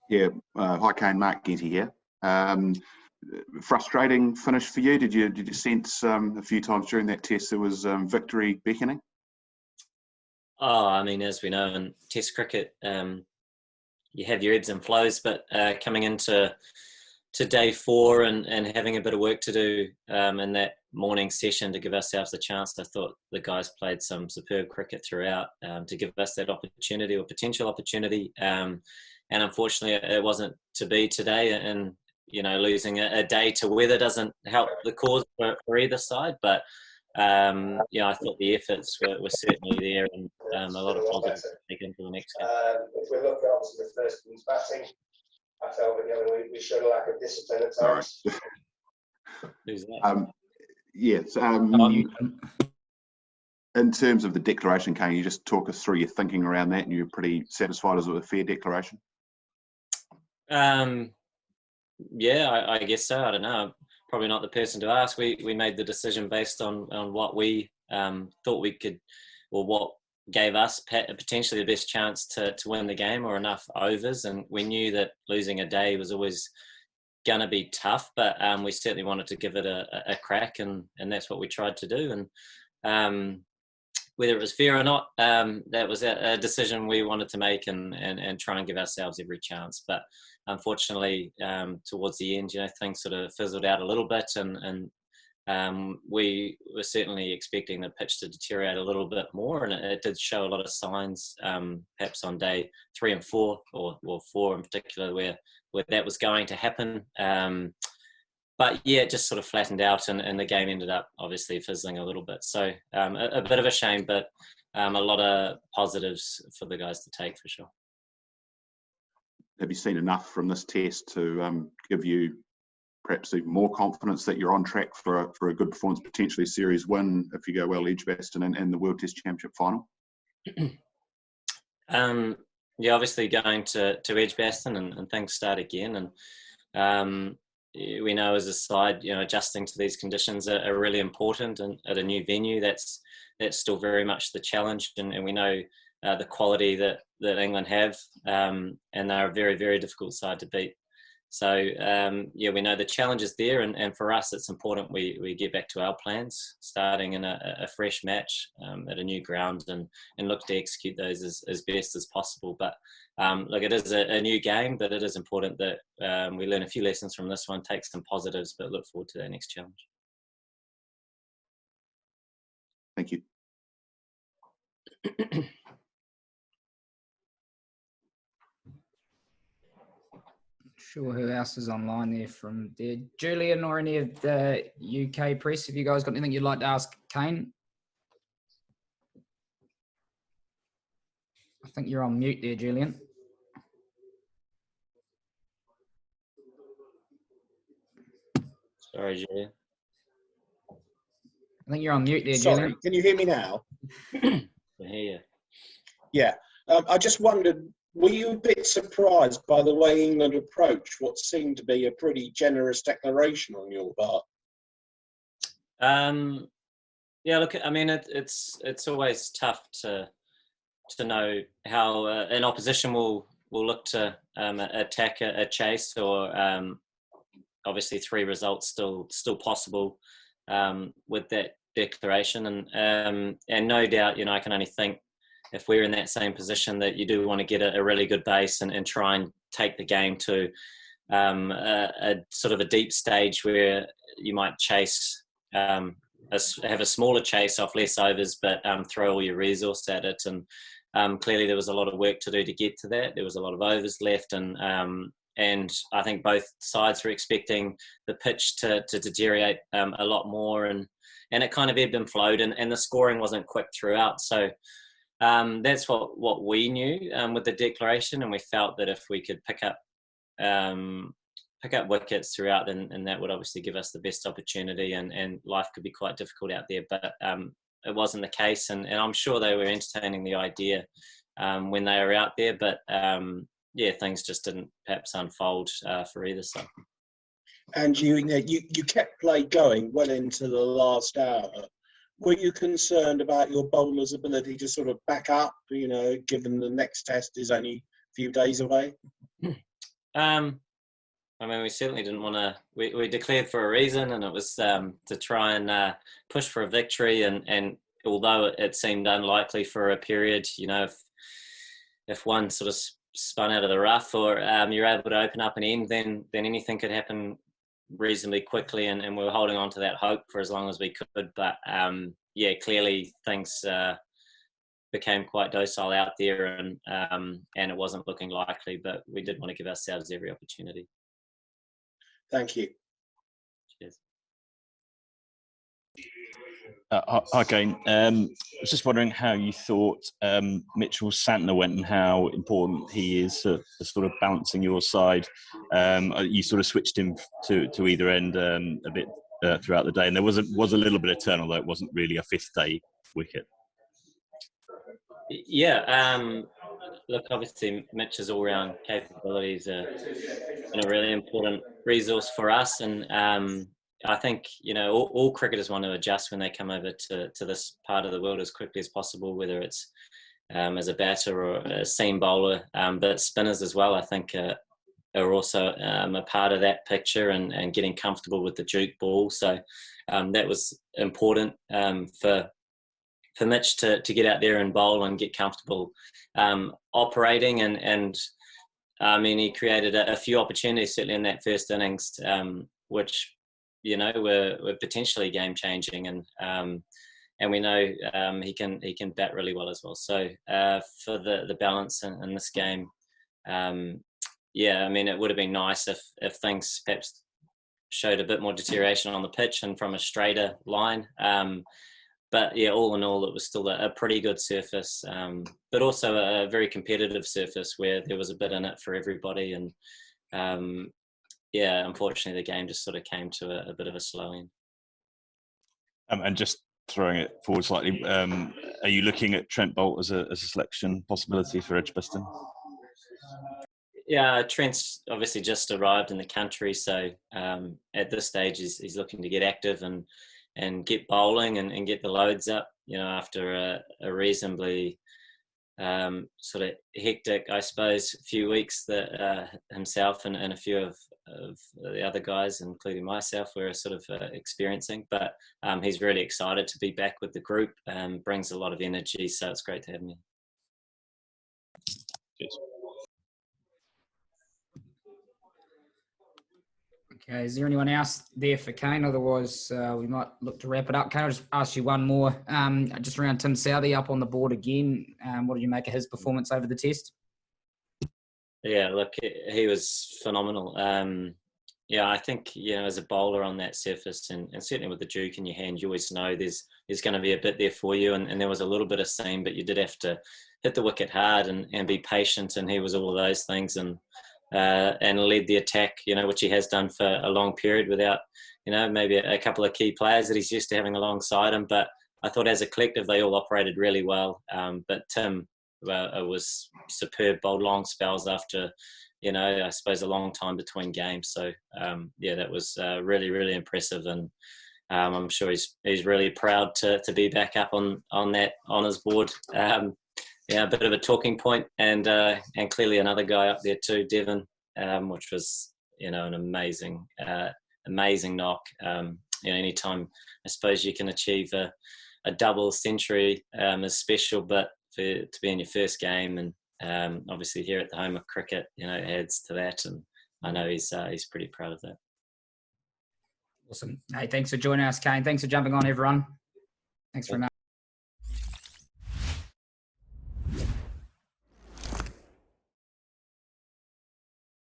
Yeah, hi Kane, Mark Getty here. Frustrating finish for you. Did you sense a few times during that test there was victory beckoning? Oh, I mean, as we know in Test cricket, you have your ebbs and flows, but coming into day 4 and having a bit of work to do in that morning session to give ourselves a chance, I thought the guys played some superb cricket throughout to give us that opportunity or potential opportunity. And unfortunately, it wasn't to be today. And losing a day to weather doesn't help the cause for either side. But I thought the efforts were certainly there, and a lot of positives to take into the next game. If we look at obviously the first innings batting, I felt that we showed a lack of discipline at times. Who's that? Yes. In terms of the declaration, can you just talk us through your thinking around that, and you're pretty satisfied as with a fair declaration? Yeah, I guess so. I don't know. I'm probably not the person to ask. We made the decision based on what we thought we could, or what gave us potentially the best chance to win the game, or enough overs. And we knew that losing a day was always going to be tough, but we certainly wanted to give it a crack, and that's what we tried to do. And whether it was fair or not, that was a decision we wanted to make, and try and give ourselves every chance. But unfortunately, towards the end, things sort of fizzled out a little bit, and we were certainly expecting the pitch to deteriorate a little bit more, and it did show a lot of signs, perhaps on day 3 and 4, or 4 in particular, where that was going to happen. But yeah, it just sort of flattened out, and the game ended up obviously fizzling a little bit. So a bit of a shame, but a lot of positives for the guys to take, for sure. Have you seen enough from this test to give you perhaps even more confidence that you're on track for a good performance, potentially series win if you go well ENGvNZ and the World Test Championship final? Yeah, obviously going to ENGvNZ and things start again, and we know as a side, adjusting to these conditions are really important, and at a new venue, that's still very much the challenge. And we know the quality that England have, and they're a very, very difficult side to beat. So we know the challenge is there, and for us, it's important we get back to our plans, starting in a fresh match at a new ground, and look to execute those as best as possible. But look, it is a new game, but it is important that we learn a few lessons from this one, take some positives, but look forward to that next challenge. Thank you. Sure, who else is online there from there? Julian or any of the UK press? Have you guys got anything you'd like to ask Kane? I think you're on mute there, Julian. Sorry, Julian. I think you're on mute there, Sorry, Julian. can you hear me now? I can hear you. Yeah, I just wondered, were you a bit surprised by the way England approached what seemed to be a pretty generous declaration on your part? Yeah, look, I mean, it's always tough to know how an opposition will look to attack a chase, or obviously 3 results still possible with that declaration, and no doubt, I can only think, if we're in that same position, that you do want to get a really good base and try and take the game to a sort of a deep stage where you might chase, have a smaller chase off less overs, but throw all your resource at it. And clearly there was a lot of work to do to get to that. There was a lot of overs left, and I think both sides were expecting the pitch to deteriorate a lot more, and it kind of ebbed and flowed, and the scoring wasn't quick throughout. So that's what we knew with the declaration, and we felt that if we could pick up wickets throughout, then that would obviously give us the best opportunity, and life could be quite difficult out there. But it wasn't the case, and I'm sure they were entertaining the idea when they were out there, but things just didn't perhaps unfold for either side. And you kept play going well into the last hour. Were you concerned about your bowler's ability to sort of back up, given the next test is only a few days away? I mean, we certainly didn't want to. We declared for a reason, and it was to try and push for a victory. And although it seemed unlikely for a period, you know, if one sort of spun out of the rough, or you're able to open up an end, then anything could happen reasonably quickly. And we were holding on to that hope for as long as we could. But yeah, clearly things became quite docile out there, and it wasn't looking likely. But we did want to give ourselves every opportunity. Thank you. Cheers. Hi, Kane. I was just wondering how you thought Mitchell Santner went and how important he is for sort of balancing your side. You sort of switched him to either end a bit throughout the day, and there was a little bit of turn, although it wasn't really a fifth day wicket. Yeah, look, obviously Mitch's all-round capabilities are a really important resource for us, and I think, you know, all cricketers want to adjust when they come over to this part of the world as quickly as possible, whether it's as a batter or a seam bowler, but spinners as well, I think are also a part of that picture, and getting comfortable with the Duke ball. So that was important for Mitch to get out there and bowl and get comfortable operating, and I mean, he created a few opportunities certainly in that first innings, which, you know, were potentially game changing, and we know he can bat really well as well. So for the balance in this game, yeah, I mean, it would have been nice if things perhaps showed a bit more deterioration on the pitch and from a straighter line. But yeah, all in all, it was still a pretty good surface, but also a very competitive surface where there was a bit in it for everybody. And yeah, unfortunately, the game just sort of came to a bit of a slow end. And just throwing it forward slightly, are you looking at Trent Boult as a selection possibility for Edgbaston? Yeah, Trent's obviously just arrived in the country, so at this stage he's looking to get active and get bowling and get the loads up, you know, after a reasonably sort of hectic, I suppose, few weeks that himself and a few of the other guys, including myself, were sort of experiencing. But he's really excited to be back with the group, brings a lot of energy, so it's great to have him. Cheers. Okay, is there anyone else there for Kane? Otherwise, we might look to wrap it up. Kane, I'll just ask you one more. Just around Tim Southee up on the board again. What did you make of his performance over the test? Yeah, look, he was phenomenal. Yeah, I think, you know, as a bowler on that surface, and certainly with the Duke in your hand, you always know there's going to be a bit there for you. And there was a little bit of seam, but you did have to hit the wicket hard and be patient. And he was all of those things. And led the attack, you know, which he has done for a long period without, you know, maybe a couple of key players that he's used to having alongside him. But I thought as a collective, they all operated really well. But Tim was superb, bowled long spells after, you know, I suppose a long time between games. So, yeah, that was really, really impressive. And I'm sure he's really proud to be back up on that honours board. Yeah, a bit of a talking point, and clearly another guy up there too, Devon, which was, you know, an amazing knock. You know, anytime I suppose you can achieve a double century is special, but to be in your first game, and obviously here at the home of cricket, you know, adds to that, and I know he's pretty proud of that. Awesome. Hey, thanks for joining us, Kane. Thanks for jumping on, everyone. Thanks very much.